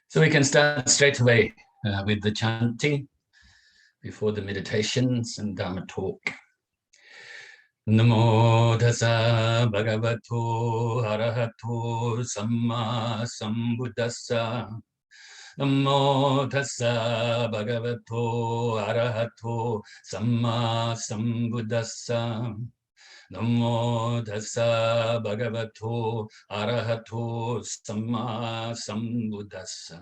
So we can start straight away with the chanting before the meditations and Dharma Talk. Namo Tassa Bhagavato ArahatoSammaSambuddhassa. Namo Tassa Bhagavato ArahatoSammaSambuddhassa. Namo Tassa Bhagavato ArahatoSammaSambuddhassa.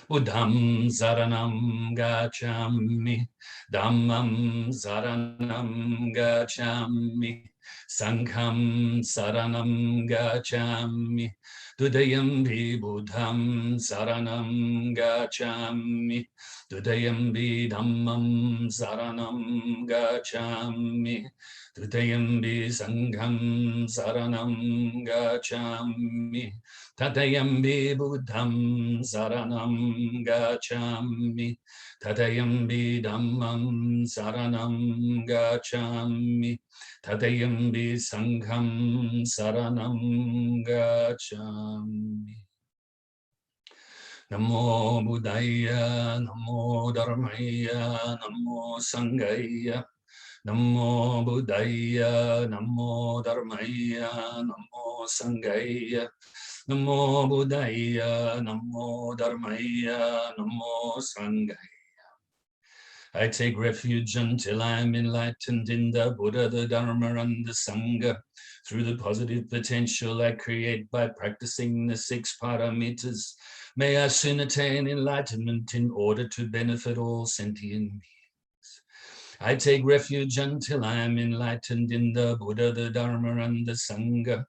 Buddham saranam gacchami, Dhammam saranam gacchami, Sangham saranam gacchami, Dutiyampi Buddham saranam gacchami, Dutiyampi Dhammam saranam gacchami, Dutiyampi Sangham saranam gacchami, Tatayampi Buddham saranam gacchami, Tatayampi Dhammam saranam gacchami, Tatayampi Sangham saranam gacchami. Namo Buddhaya, Namo Dharmaya, Namo Sanghaya. Namo Buddhaya, Namo Dharmaya, Namo Sanghaya. Namo Buddhaya, Namo Dharmaya, Namo Sanghaya. I take refuge until I am enlightened in the Buddha, the Dharma, and the Sangha. Through the positive potential I create by practicing the 6 paramitas, may I soon attain enlightenment in order to benefit all sentient beings. I take refuge until I am enlightened in the Buddha, the Dharma, and the Sangha.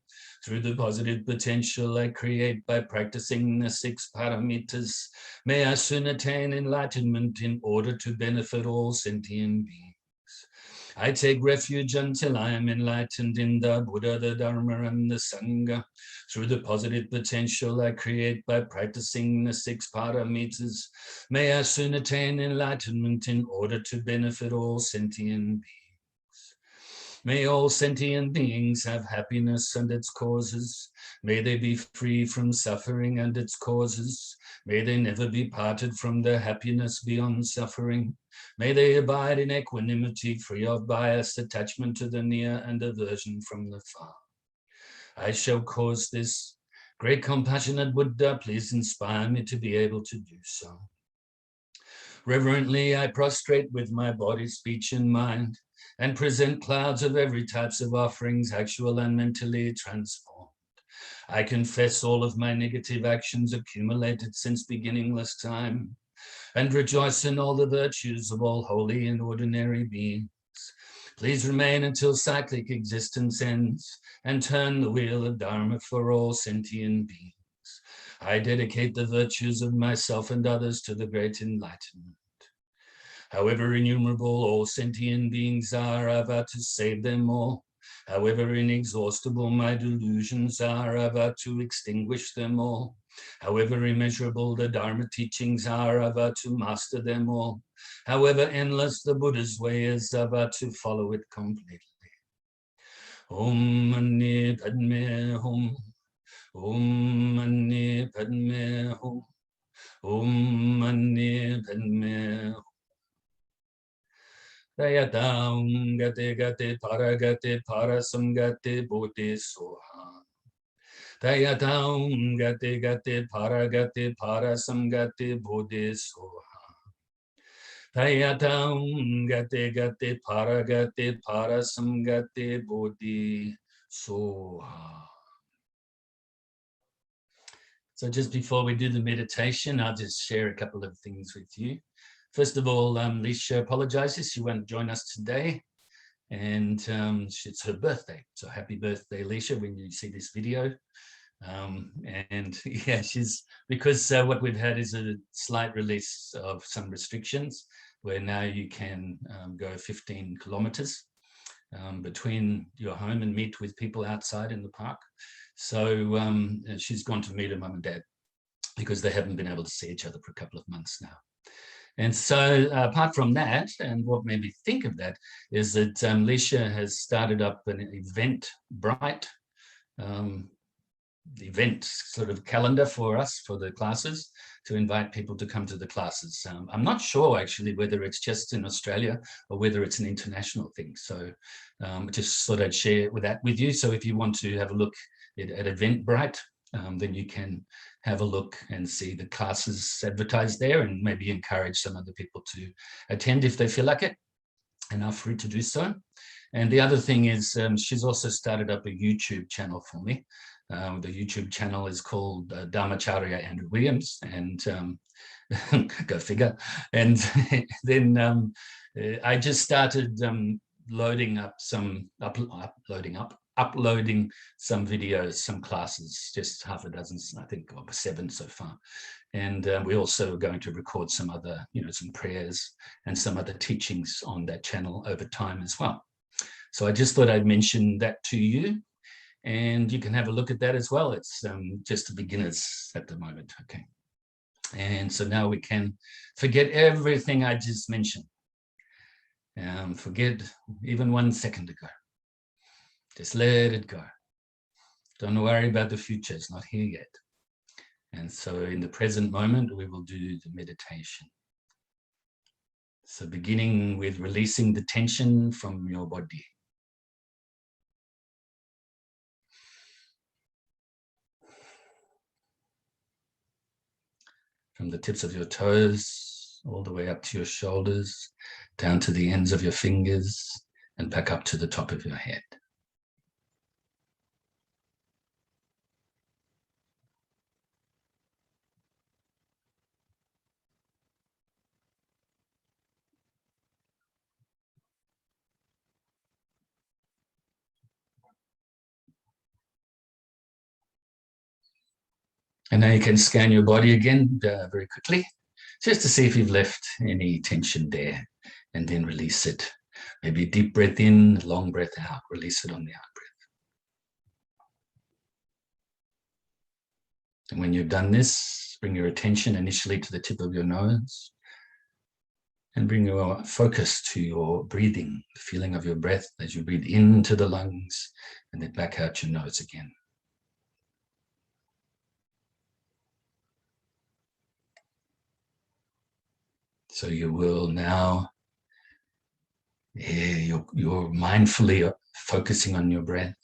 Through the positive potential I create by practicing the 6 paramitas, may I soon attain enlightenment in order to benefit all sentient beings. I take refuge until I am enlightened in the Buddha, the Dharma, and the Sangha. Through the positive potential I create by practicing the 6 paramitas, may I soon attain enlightenment in order to benefit all sentient beings. May all sentient beings have happiness and its causes. May they be free from suffering and its causes. May they never be parted from their happiness beyond suffering. May they abide in equanimity, free of bias, attachment to the near, and aversion from the far. I shall cause this. Great compassionate Buddha, please inspire me to be able to do so. Reverently, I prostrate with my body, speech, and mind, and present clouds of every types of offerings, actual and mentally transformed. I confess all of my negative actions accumulated since beginningless time, and rejoice in all the virtues of all holy and ordinary beings. Please remain until cyclic existence ends, and turn the wheel of Dharma for all sentient beings. I dedicate the virtues of myself and others to the great enlightenment. However innumerable all sentient beings are, I vow to save them all. However inexhaustible my delusions are, I vow to extinguish them all. However immeasurable the Dharma teachings are, I vow to master them all. However endless the Buddha's way is, I vow to follow it completely. Om Mani Padme Hum. Om Mani Padme Hum. Om Mani Padme Hum. Tayatam gate gate paragate parasamgate bodhi soha. Tayatam gate gate paragate parasamgate bodhi soha. Tayatam gate gate paragate parasamgate bodhi soha. So just before we do the meditation, I'll just share a couple of things with you. First of all, Leisha apologizes. She won't join us today. And it's her birthday. So happy birthday, Leisha, when you see this video. And yeah, because what we've had is a slight release of some restrictions where now you can go 15 kilometers between your home and meet with people outside in the park. So she's gone to meet her mum and dad because they haven't been able to see each other for a couple of months now. And so apart from that, and what made me think of that, is that Leisha has started up an event, Bright, event sort of calendar for us, for the classes, to invite people to come to the classes. I'm not sure actually whether it's just in Australia or whether it's an international thing. So just thought I'd share that with you. So if you want to have a look at Eventbrite, then you can have a look and see the classes advertised there, and maybe encourage some other people to attend if they feel like it and are free to do so. And the other thing is she's also started up a YouTube channel for me. The YouTube channel is called Dharmacharya Andrew Williams, and go figure. And then I just started uploading some videos, some classes, just half a dozen, I think, or 7 so far. And we're also going to record some other, some prayers and some other teachings on that channel over time as well. So I just thought I'd mention that to you, and you can have a look at that as well. It's just the beginners at the moment, okay? And so now we can forget everything I just mentioned. Forget even 1 second ago. Just let it go. Don't worry about the future, it's not here yet. And so in the present moment, we will do the meditation. So beginning with releasing the tension from your body. From the tips of your toes, all the way up to your shoulders, down to the ends of your fingers, and back up to the top of your head. And now you can scan your body again very quickly, just to see if you've left any tension there, and then release it. Maybe a deep breath in, long breath out, release it on the out breath. And when you've done this, bring your attention initially to the tip of your nose, and bring your focus to your breathing, the feeling of your breath as you breathe into the lungs and then back out your nose again. So you will now, you're mindfully focusing on your breath,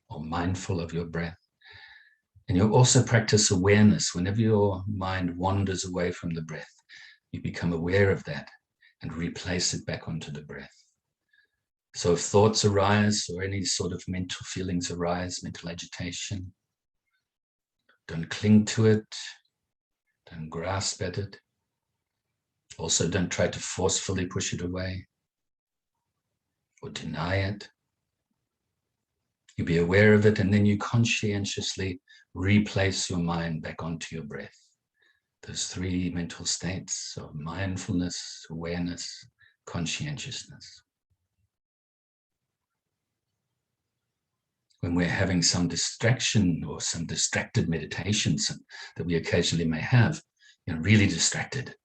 or mindful of your breath. And you'll also practice awareness. Whenever your mind wanders away from the breath, you become aware of that and replace it back onto the breath. So if thoughts arise or any sort of mental feelings arise, mental agitation, don't cling to it, don't grasp at it. Also, don't try to forcefully push it away or deny it. You be aware of it, and then you conscientiously replace your mind back onto your breath. Those 3 mental states of mindfulness, awareness, conscientiousness. When we're having some distraction or some distracted meditations that we occasionally may have, really distracted,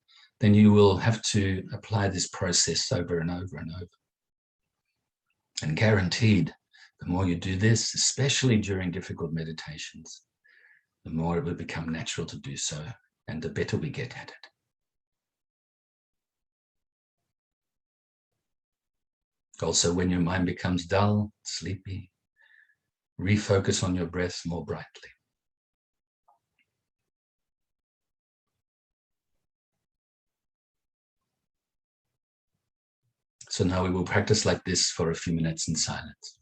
then you will have to apply this process over and over and over. And guaranteed, the more you do this, especially during difficult meditations, the more it will become natural to do so, and the better we get at it. Also, when your mind becomes dull, sleepy, refocus on your breath more brightly. So now we will practice like this for a few minutes in silence.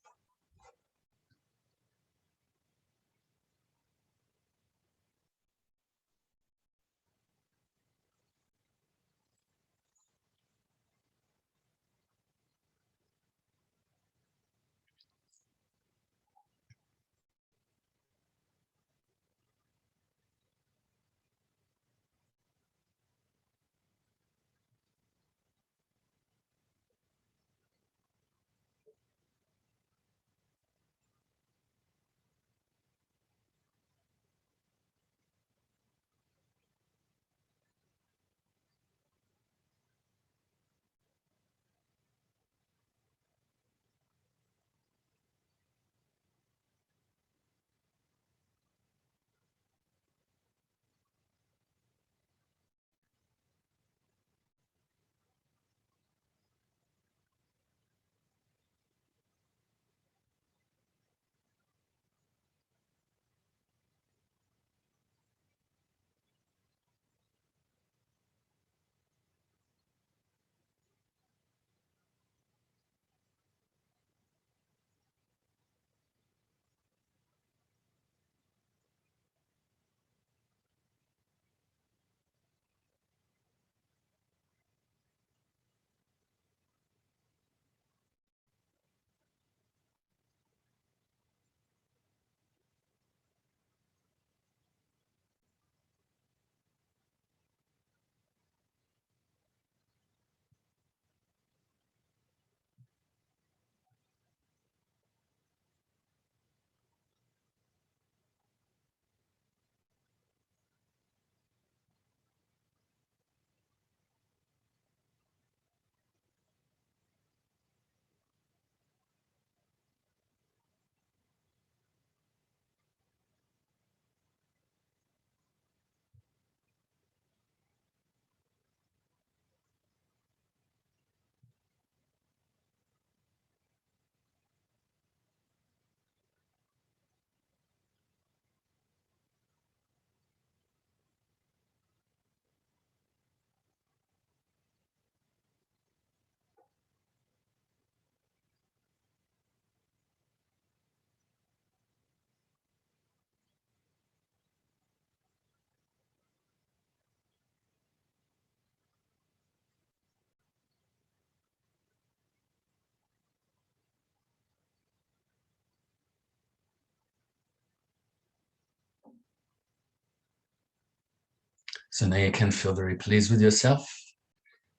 So now you can feel very pleased with yourself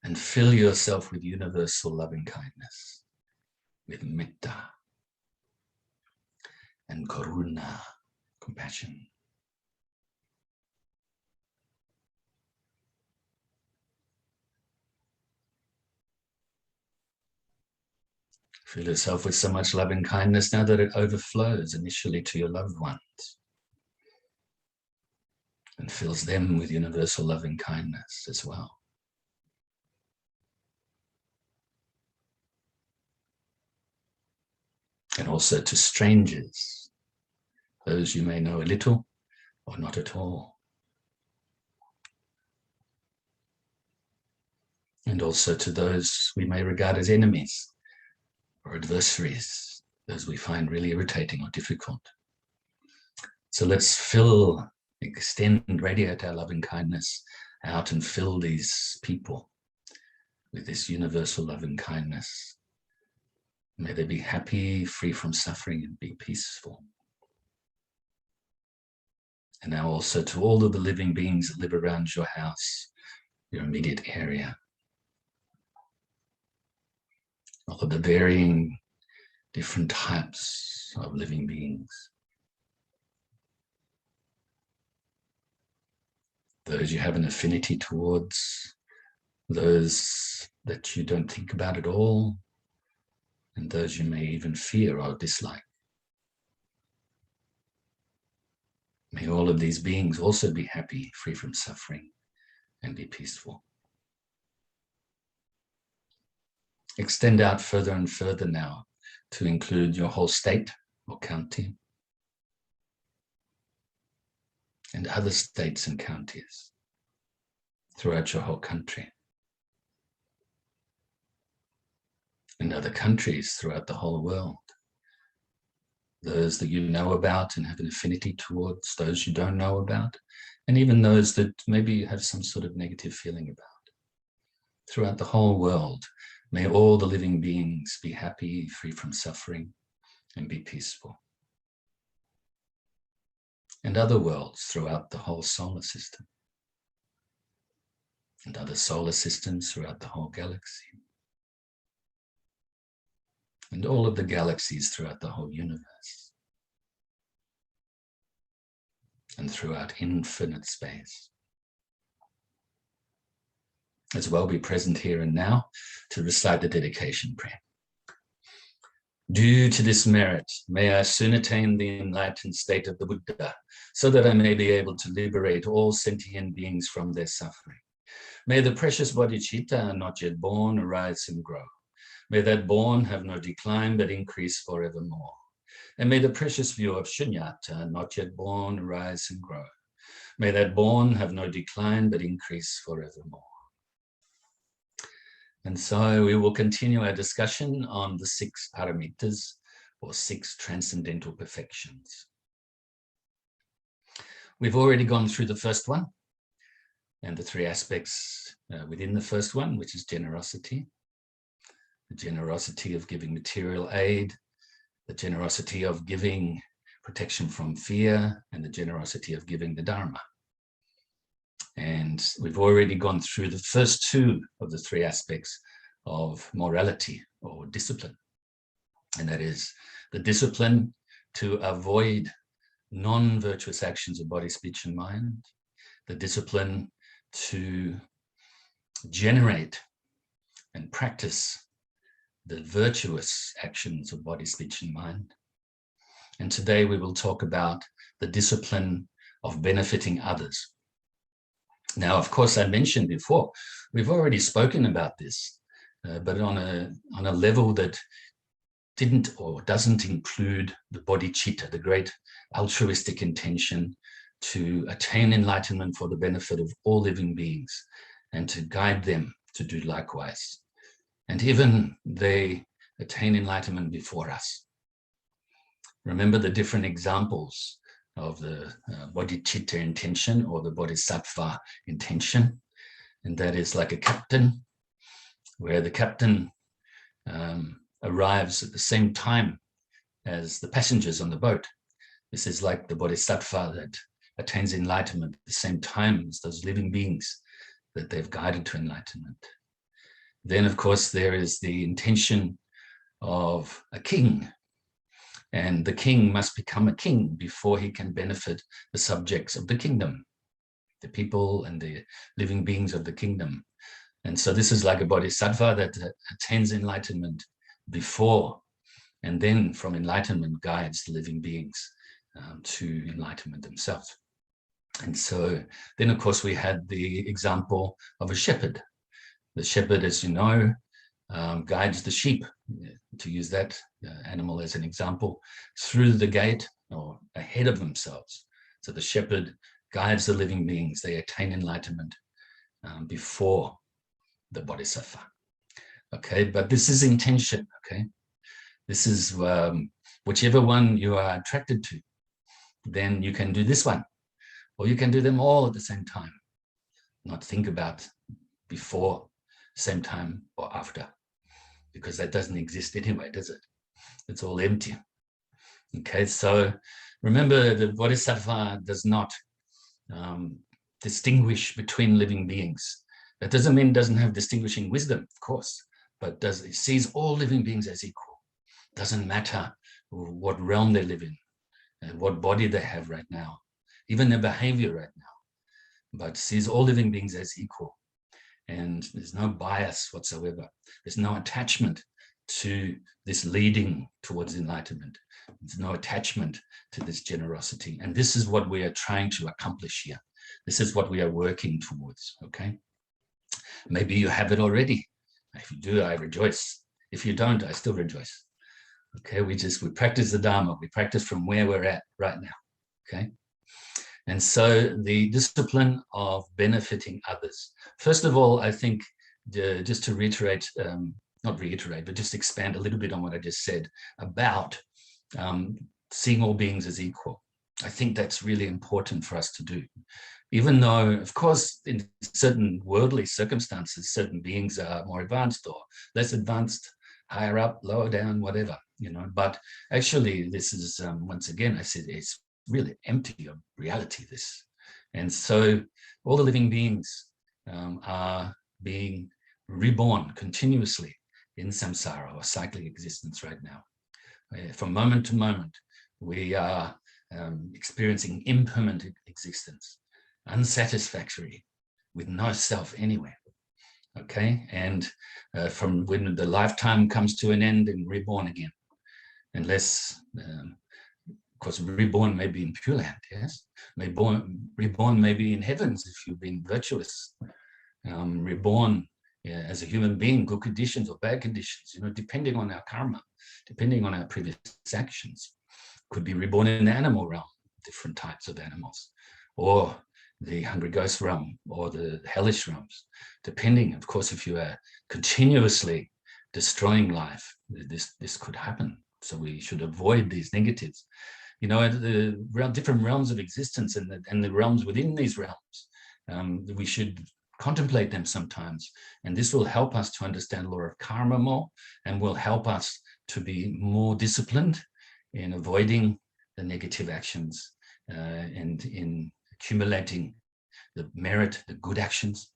and fill yourself with universal loving kindness, with metta and karuna, compassion. Fill yourself with so much loving kindness now that it overflows initially to your loved ones and fills them with universal loving kindness as well. And also to strangers, those you may know a little or not at all. And also to those we may regard as enemies or adversaries, those we find really irritating or difficult. So let's fill, extend, radiate our loving kindness out and fill these people with this universal loving kindness. May they be happy, free from suffering, and be peaceful. And now also to all of the living beings that live around your house, your immediate area. All of the varying different types of living beings. Those you have an affinity towards, those that you don't think about at all, and those you may even fear or dislike. May all of these beings also be happy, free from suffering, and be peaceful. Extend out further and further now to include your whole state or county and other states and counties throughout your whole country and other countries throughout the whole world. Those that you know about and have an affinity towards, those you don't know about, and even those that maybe you have some sort of negative feeling about. Throughout the whole world, may all the living beings be happy, free from suffering, and be peaceful. And other worlds throughout the whole solar system, and other solar systems throughout the whole galaxy, and all of the galaxies throughout the whole universe, and throughout infinite space. As well be present here and now to recite the dedication prayer. Due to this merit, may I soon attain the enlightened state of the Buddha, so that I may be able to liberate all sentient beings from their suffering. May the precious Bodhicitta not yet born arise and grow. May that born have no decline but increase forevermore. And may the precious view of Shunyata not yet born arise and grow. May that born have no decline but increase forevermore. And so we will continue our discussion on the 6 paramitas, or 6 transcendental perfections. We've already gone through the first one and the 3 aspects within the first one, which is generosity. The generosity of giving material aid, the generosity of giving protection from fear, and the generosity of giving the Dharma. And we've already gone through the first 2 of the 3 aspects of morality or discipline. And that is the discipline to avoid non-virtuous actions of body, speech, and mind, the discipline to generate and practice the virtuous actions of body, speech, and mind. And today we will talk about the discipline of benefiting others. Now, of course, I mentioned before, we've already spoken about this, but on a level that didn't or doesn't include the bodhicitta, the great altruistic intention to attain enlightenment for the benefit of all living beings and to guide them to do likewise. And even they attain enlightenment before us. Remember the different examples of the bodhicitta intention or the bodhisattva intention. And that is like a captain, where the captain arrives at the same time as the passengers on the boat. This is like the bodhisattva that attains enlightenment at the same time as those living beings that they've guided to enlightenment. Then, of course, there is the intention of a king. And the king must become a king before he can benefit the subjects of the kingdom, the people and the living beings of the kingdom. And so this is like a bodhisattva that attains enlightenment before, and then from enlightenment guides the living beings to enlightenment themselves. And so then, of course, we had the example of a shepherd. The shepherd, as you know, guides the sheep, to use that animal as an example, through the gate or ahead of themselves. So the shepherd guides the living beings. They attain enlightenment before the bodhisattva. Okay, but this is intention, okay? This is whichever one you are attracted to, then you can do this one, or you can do them all at the same time. Not think about before, same time, or after, because that doesn't exist anyway, does it? It's all empty. Okay, so remember, the bodhisattva does not distinguish between living beings. That doesn't mean it doesn't have distinguishing wisdom, of course, but it sees all living beings as equal. Doesn't matter what realm they live in, and what body they have right now, even their behavior right now, but sees all living beings as equal. And there's no bias whatsoever. There's no attachment to this leading towards enlightenment. There's no attachment to this generosity. And this is what we are trying to accomplish here. This is what we are working towards, okay? Maybe you have it already. If you do, I rejoice. If you don't, I still rejoice. Okay, we practice the Dharma. We practice from where we're at right now, okay? And so the discipline of benefiting others. First of all, I think just to reiterate, not reiterate, but just expand a little bit on what I just said about seeing all beings as equal. I think that's really important for us to do. Even though, of course, in certain worldly circumstances, certain beings are more advanced or less advanced, higher up, lower down, whatever, you know. But actually, this is, once again, I said, it's really empty of reality, this. And so all the living beings are being reborn continuously in samsara, or cyclic existence right now. From moment to moment, we are experiencing impermanent existence, unsatisfactory, with no self anywhere. Okay, and from when the lifetime comes to an end and reborn again, unless, of course, reborn may be in Pure Land, yes, reborn may be in heavens if you've been virtuous, reborn as a human being, good conditions or bad conditions, you know, depending on our karma, depending on our previous actions. Could be reborn in the animal realm, different types of animals, or the hungry ghost realm, or the hellish realms, depending, of course, if you are continuously destroying life, this could happen. So we should avoid these negatives. You know, the different realms of existence and the realms within these realms, we should contemplate them sometimes. And this will help us to understand law of karma more, and will help us to be more disciplined in avoiding the negative actions and in accumulating the merit, the good actions,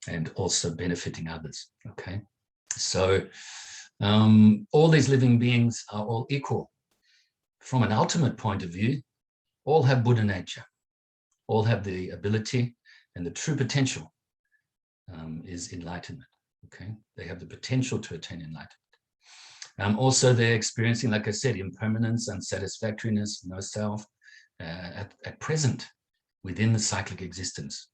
and also benefiting others, okay? So all these living beings are all equal. From an ultimate point of view, all have Buddha nature, all have the ability, and the true potential is enlightenment, okay? They have the potential to attain enlightenment. Also, they're experiencing, like I said, impermanence, unsatisfactoriness, no self, at present within the cyclic existence,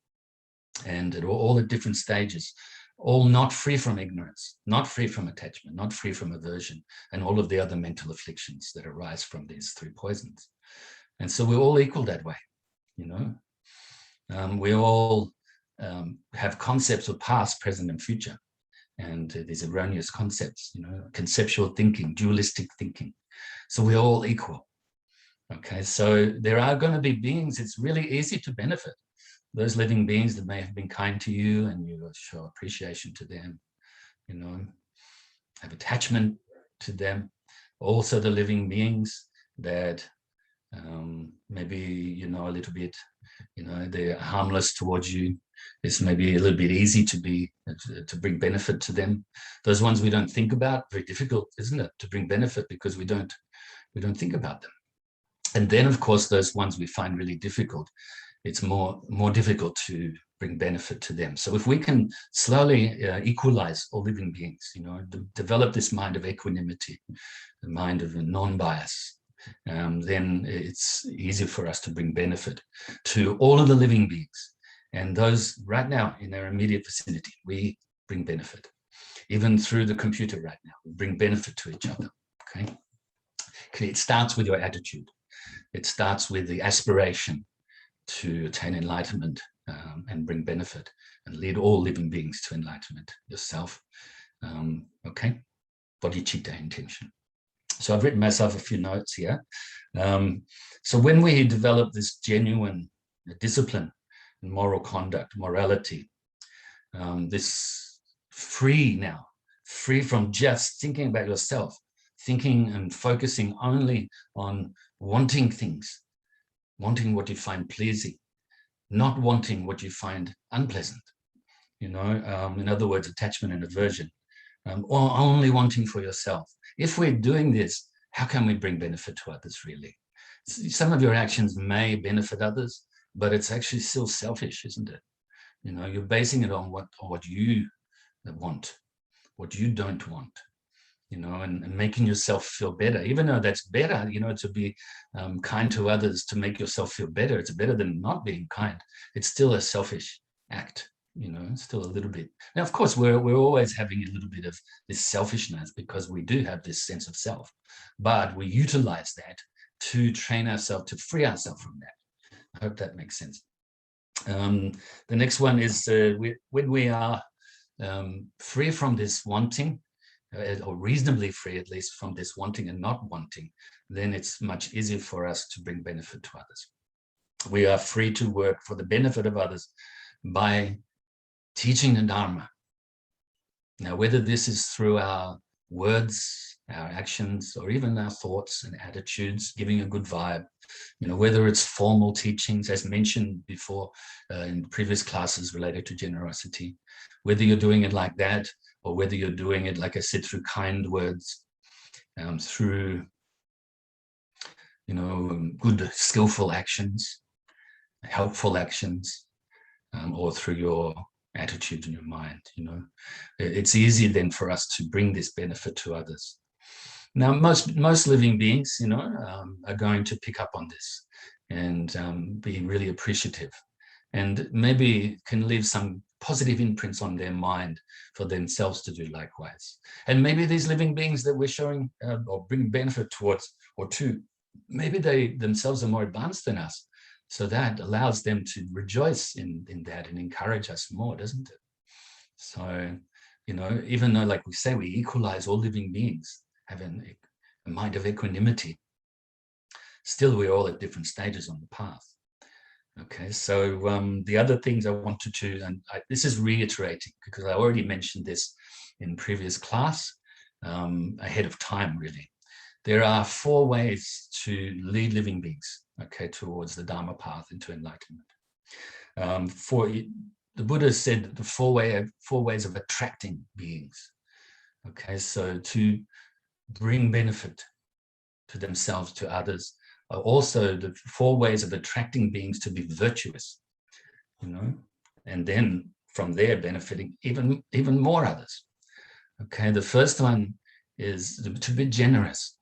and at all the different stages, all not free from ignorance, not free from attachment, not free from aversion, and all of the other mental afflictions that arise from these three poisons. And so we're all equal that way, you know. We all have concepts of past, present, and future. And these erroneous concepts, you know, conceptual thinking, dualistic thinking. So we're all equal. Okay, so there are going to be beings it's really easy to benefit. Those living beings that may have been kind to you, and you show appreciation to them, you know, have attachment to them. Also the living beings that maybe, you know, a little bit they're harmless towards you. It's maybe a little bit easy to bring benefit to them. Those ones we don't think about, very difficult, isn't it, to bring benefit because we don't think about them. And then, of course, those ones we find really difficult, it's more difficult to bring benefit to them. So if we can slowly equalize all living beings, develop this mind of equanimity, the mind of non-bias, then it's easier for us to bring benefit to all of the living beings. And those right now in our immediate vicinity, we bring benefit. Even through the computer right now, we bring benefit to each other, okay? It starts with your attitude. It starts with the aspiration to attain enlightenment and bring benefit and lead all living beings to enlightenment yourself, okay? Bodhicitta intention. So I've written myself a few notes here. So when we develop this genuine discipline and moral conduct, morality, this free from just thinking about yourself, thinking and focusing only on wanting things, wanting what you find pleasing, not wanting what you find unpleasant, in other words, attachment and aversion, or only wanting for yourself. If we're doing this, how can we bring benefit to others, really? Some of your actions may benefit others, but it's actually still selfish, isn't it? You're basing it on what you want, what you don't want, and making yourself feel better, even though that's better, to be kind to others, to make yourself feel better. It's better than not being kind. It's still a selfish act, still a little bit. Now, of course, we're always having a little bit of this selfishness because we do have this sense of self, but we utilize that to train ourselves, to free ourselves from that. I hope that makes sense. The next one is when we are free from this wanting, or reasonably free at least from this wanting and not wanting, then it's much easier for us to bring benefit to others. We are free to work for the benefit of others by teaching the Dharma. Now, whether this is through our words, our actions, or even our thoughts and attitudes, giving a good vibe, whether it's formal teachings, as mentioned before in previous classes related to generosity, whether you're doing it like that, or whether you're doing it, like I said, through kind words, through, good, skillful actions, helpful actions, or through your attitude and your mind, it's easier then for us to bring this benefit to others. Now, most living beings, are going to pick up on this and be really appreciative, and maybe can leave some positive imprints on their mind for themselves to do likewise. And maybe these living beings that we're showing or bring benefit towards or to, maybe they themselves are more advanced than us. So that allows them to rejoice in that and encourage us more, doesn't it? So, even though, like we say, we equalize all living beings, having a mind of equanimity, still we're all at different stages on the path. Okay, so the other things I wanted to, and this is reiterating because I already mentioned this in previous class, ahead of time, really. There are 4 ways to lead living beings, okay, towards the Dharma path into enlightenment. The Buddha said the 4 ways of attracting beings. Okay, so to bring benefit to themselves, to others, are also the 4 ways of attracting beings to be virtuous, and then from there benefiting even more others. Okay, the first one is to be generous.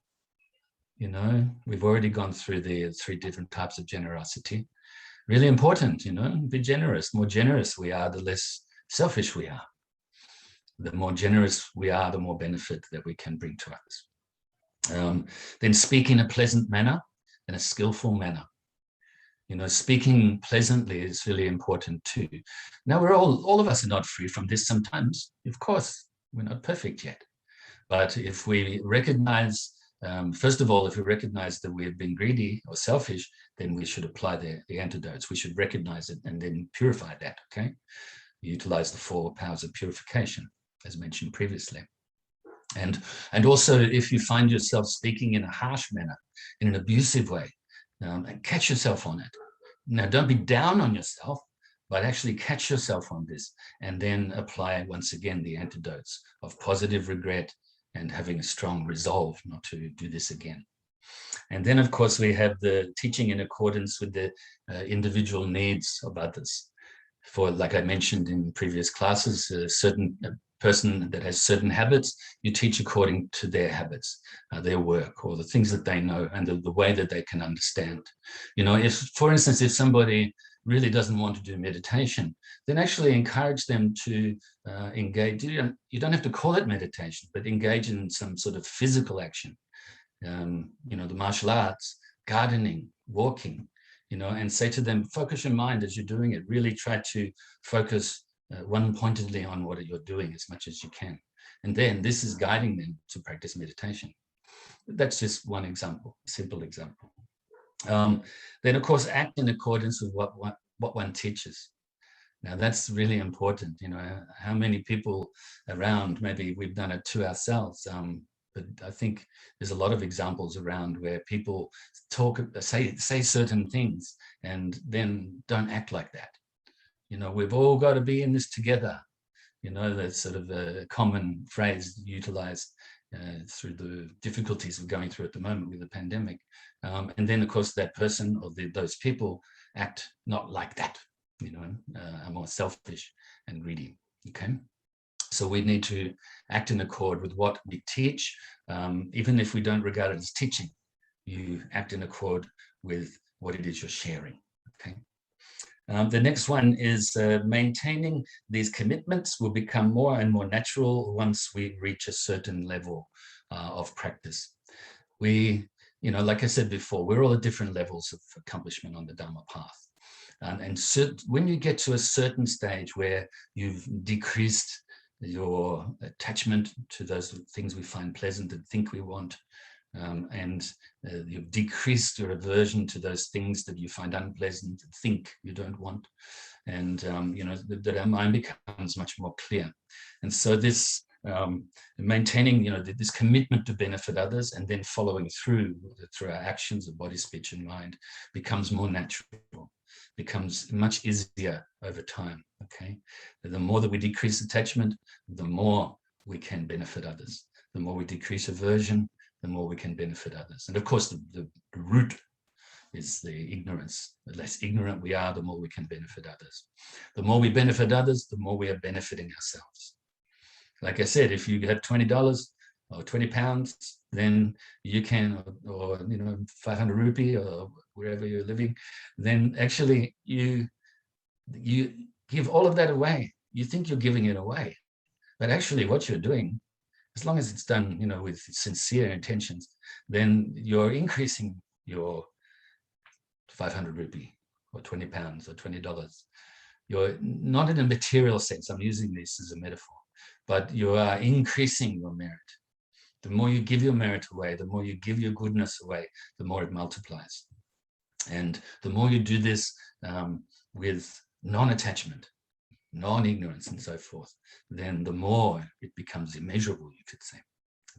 We've already gone through the 3 different types of generosity. Really important, be generous. The more generous we are, the less selfish we are. The more generous we are, the more benefit that we can bring to others. Then speak in a pleasant manner and a skillful manner. Speaking pleasantly is really important too. Now, we're all of us are not free from this sometimes. Of course, we're not perfect yet. But if we recognize, first of all, if we recognize that we have been greedy or selfish, then we should apply the antidotes. We should recognize it and then purify that, okay? Utilize the 4 powers of purification, as mentioned previously. And also, if you find yourself speaking in a harsh manner, in an abusive way, and catch yourself on it. Now, don't be down on yourself, but actually catch yourself on this and then apply once again the antidotes of positive regret and having a strong resolve not to do this again. And then, of course, we have the teaching in accordance with the individual needs of others. For, like I mentioned in previous classes, a certain person that has certain habits, you teach according to their habits, their work, or the things that they know and the way that they can understand. You know, if, for instance, if somebody really doesn't want to do meditation, then actually encourage them to engage. You don't have to call it meditation, but engage in some sort of physical action. You know, the martial arts, gardening, walking, you know, and say to them, focus your mind as you're doing it. Really try to focus one-pointedly on what you're doing as much as you can. And then this is guiding them to practice meditation. That's just one example, a simple example. Then, of course, act in accordance with what one teaches. Now, that's really important. You know, how many people around, maybe we've done it to ourselves, but I think there's a lot of examples around where people say certain things and then don't act like that. You know, we've all got to be in this together. You know, that's sort of a common phrase utilized through the difficulties we're going through at the moment with the pandemic. And then, of course, that person or those people act not like that, you know, are more selfish and greedy, okay? So we need to act in accord with what we teach, even if we don't regard it as teaching. You act in accord with what it is you're sharing, okay? The next one is maintaining these commitments will become more and more natural once we reach a certain level of practice. We, you know, like I said before, we're all at different levels of accomplishment on the Dharma path. And so when you get to a certain stage where you've decreased your attachment to those things we find pleasant and think we want, and you've decreased your aversion to those things that you find unpleasant and think you don't want, and you know, that our mind becomes much more clear. And so this maintaining, you know, this commitment to benefit others and then following through our actions of body, speech, and mind becomes more natural, becomes much easier over time, okay? The more that we decrease attachment, the more we can benefit others. The more we decrease aversion, the more we can benefit others. And of course, the root is the ignorance. The less ignorant we are, the more we can benefit others. The more we benefit others, the more we are benefiting ourselves. Like I said, if you have $20 or 20 pounds, then you can, or you know, 500 rupee or wherever you're living, then actually you give all of that away. You think you're giving it away, but actually what you're doing, as long as it's done, you know, with sincere intentions, then you're increasing your 500 rupee or 20 pounds or $20. You're not in a material sense. I'm using this as a metaphor, but you are increasing your merit. The more you give your merit away, the more you give your goodness away, the more it multiplies. And the more you do this with non-attachment, non-ignorance and so forth, then the more it becomes immeasurable, you could say.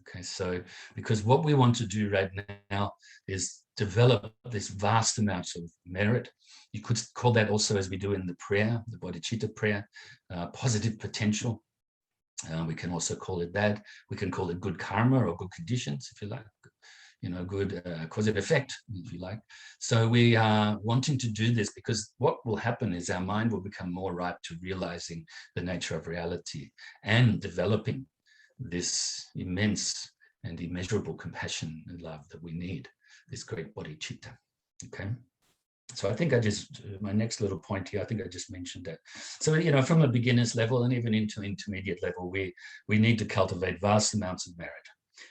Okay, so because what we want to do right now is develop this vast amount of merit. You could call that also, as we do in the prayer, the Bodhicitta prayer, positive potential. We can also call it that. We can call it good karma or good conditions, if you like. You know, good cause and effect, if you like. So we are wanting to do this because what will happen is our mind will become more ripe to realizing the nature of reality and developing this immense and immeasurable compassion and love that we need, this great bodhicitta, okay? So I think my next little point here, I think I just mentioned that. So, you know, from a beginner's level and even into intermediate level, we need to cultivate vast amounts of merit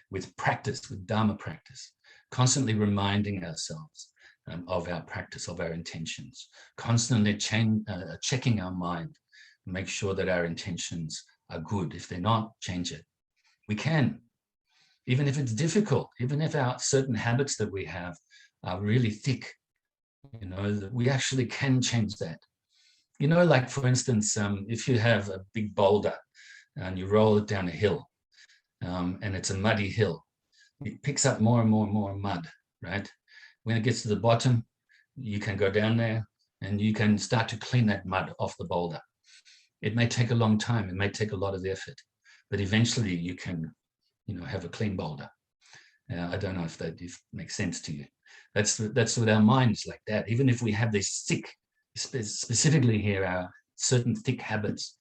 with practice, with Dharma practice, constantly reminding ourselves of our practice, of our intentions, constantly checking our mind, make sure that our intentions are good. If they're not, change it. We can, even if it's difficult, even if our certain habits that we have are really thick, you know, that we actually can change that. You know, like for instance, if you have a big boulder and you roll it down a hill, and it's a muddy hill, it picks up more and more and more mud, right? When it gets to the bottom, you can go down there and you can start to clean that mud off the boulder. It may take a long time. It may take a lot of effort, but eventually you can, have a clean boulder. I don't know if that makes sense to you. That's what our mind is like that. Even if we have these thick, specifically here, our certain thick habits,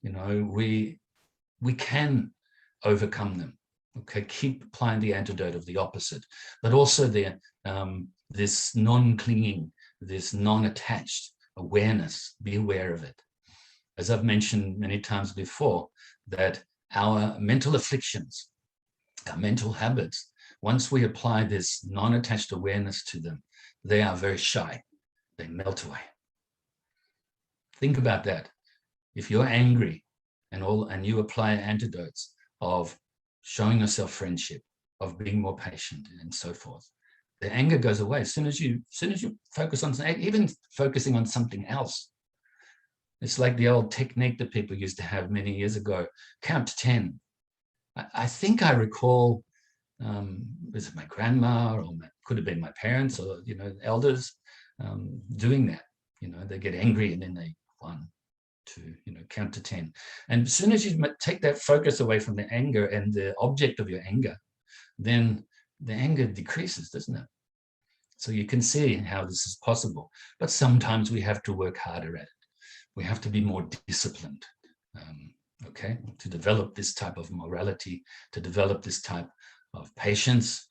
we can overcome them. Okay, keep applying the antidote of the opposite, but also this non-clinging, this non-attached awareness. Be aware of it. As I've mentioned many times before, that our mental afflictions, our mental habits, once we apply this non-attached awareness to them, they are very shy. They melt away. Think about that. If you're angry and you apply antidotes of showing yourself friendship, of being more patient, and so forth, the anger goes away as soon as you focus on, even focusing on something else. It's like the old technique that people used to have many years ago. Count to 10. I think I recall, was it my grandma, or could have been my parents, or elders doing that. They get angry and then they 1, 2, count to 10. And as soon as you take that focus away from the anger and the object of your anger, then the anger decreases, doesn't it? So you can see how this is possible. But sometimes we have to work harder at it. We have to be more disciplined, okay, to develop this type of morality, to develop this type of patience,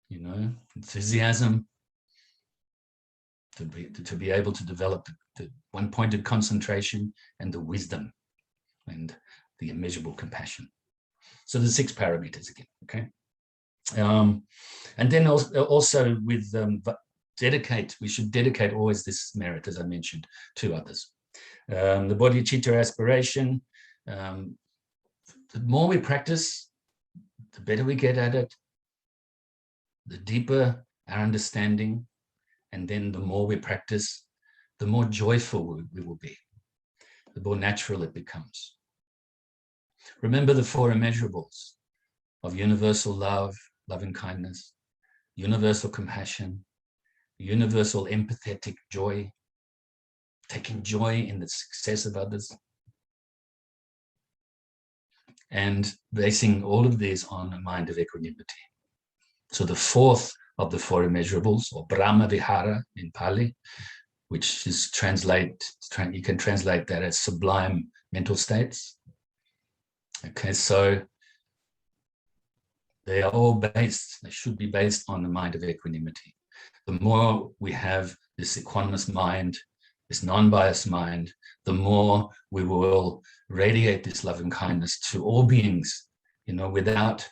enthusiasm, to be able to develop the one-pointed concentration and the wisdom and the immeasurable compassion. So the 6 parameters again, okay? And then also with we should dedicate always this merit, as I mentioned, to others. The Bodhicitta aspiration, the more we practice, the better we get at it, the deeper our understanding, and then the more we practice, the more joyful we will be, the more natural it becomes. Remember the 4 immeasurables of universal love, loving kindness, universal compassion, universal empathetic joy, taking joy in the success of others, and basing all of these on a mind of equanimity. So the 4th of the 4 immeasurables, or Brahma Vihara in Pali, which is you can translate that as sublime mental states. Okay, so they should be based on the mind of equanimity. The more we have this equanimous mind, this non-biased mind, the more we will radiate this loving kindness to all beings, without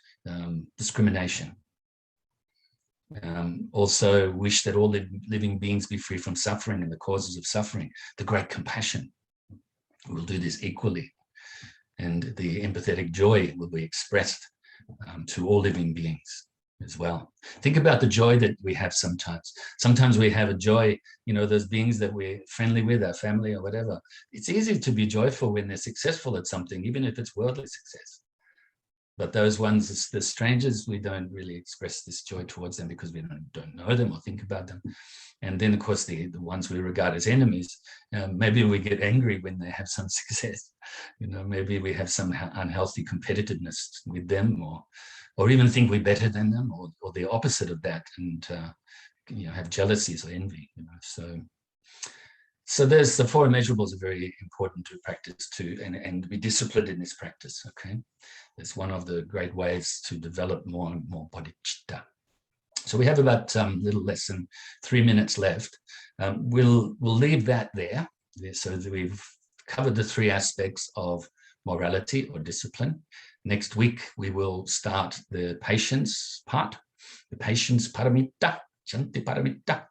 discrimination. Also wish that all living beings be free from suffering and the causes of suffering. The great compassion will do this equally. And the empathetic joy will be expressed to all living beings as well. Think about the joy that we have sometimes. Sometimes we have a joy, those beings that we're friendly with, our family or whatever. It's easy to be joyful when they're successful at something, even if it's worldly success. But those ones, the strangers, we don't really express this joy towards them because we don't know them or think about them. And then, of course, the ones we regard as enemies, maybe we get angry when they have some success. Maybe we have some unhealthy competitiveness with them, or even think we're better than them, or the opposite of that, and have jealousies or envy. So there's the 4 immeasurables are very important to practice too, and be disciplined in this practice. Okay, it's one of the great ways to develop more and more bodhicitta. So we have about little less than 3 minutes left. We'll leave that there. So that we've covered the 3 aspects of morality or discipline. Next week we will start the patience part, the patience paramita, chanti paramita,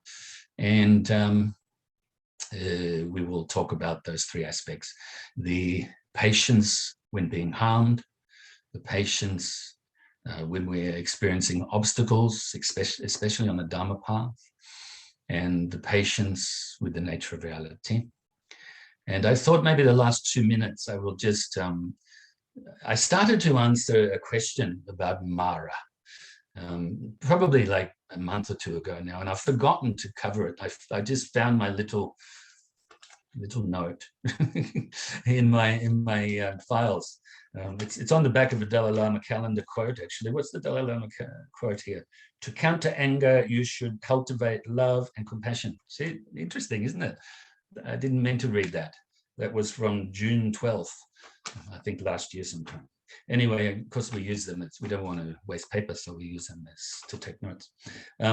and we will talk about those 3 aspects: the patience when being harmed, the patience when we're experiencing obstacles, especially on the Dharma path, and the patience with the nature of reality. And I thought maybe the last 2 minutes I will just, I started to answer a question about Mara, probably like a month or 2 ago now, and I've forgotten to cover it. I just found my little little note in my files. It's on the back of a Dalai Lama calendar quote, actually. What's the Dalai Lama quote here? To counter anger, you should cultivate love and compassion. See, interesting, isn't it? I didn't mean to read that. That was from June 12th, I think last year sometime. Anyway, of course we use them. We don't want to waste paper, so we use them to take notes.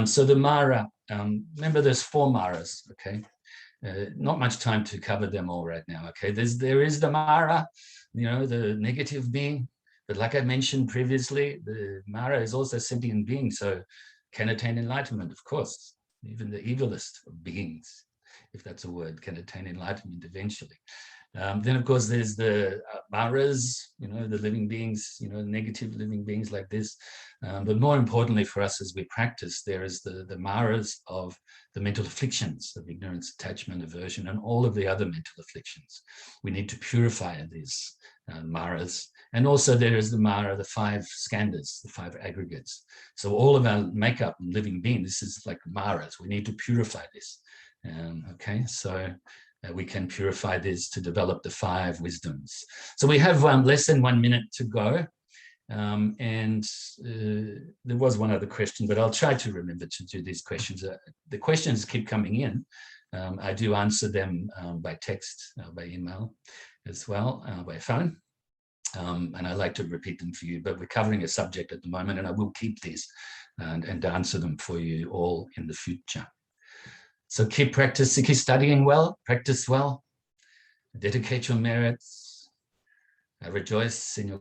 So the Mara, remember there's 4 Maras, okay? Not much time to cover them all right now, okay? There is the Mara, the negative being, but like I mentioned previously, the Mara is also a sentient being, so can attain enlightenment, of course. Even the evilest of beings, if that's a word, can attain enlightenment eventually. Then, of course, there's the Maras, the living beings, negative living beings like this. But more importantly for us as we practice, there is the Maras of the mental afflictions of ignorance, attachment, aversion, and all of the other mental afflictions. We need to purify these Maras. And also there is the Mara, the 5 skandhas, the 5 aggregates. So all of our makeup and living being, this is like Maras. We need to purify this. Okay, so we can purify this to develop the 5 wisdoms. So we have less than 1 minute to go. And there was one other question, but I'll try to remember to do these questions. The questions keep coming in. I do answer them by text, by email as well, by phone. And I like to repeat them for you, but we're covering a subject at the moment, and I will keep these and answer them for you all in the future. So keep practicing, keep studying well, practice well, dedicate your merits, rejoice in your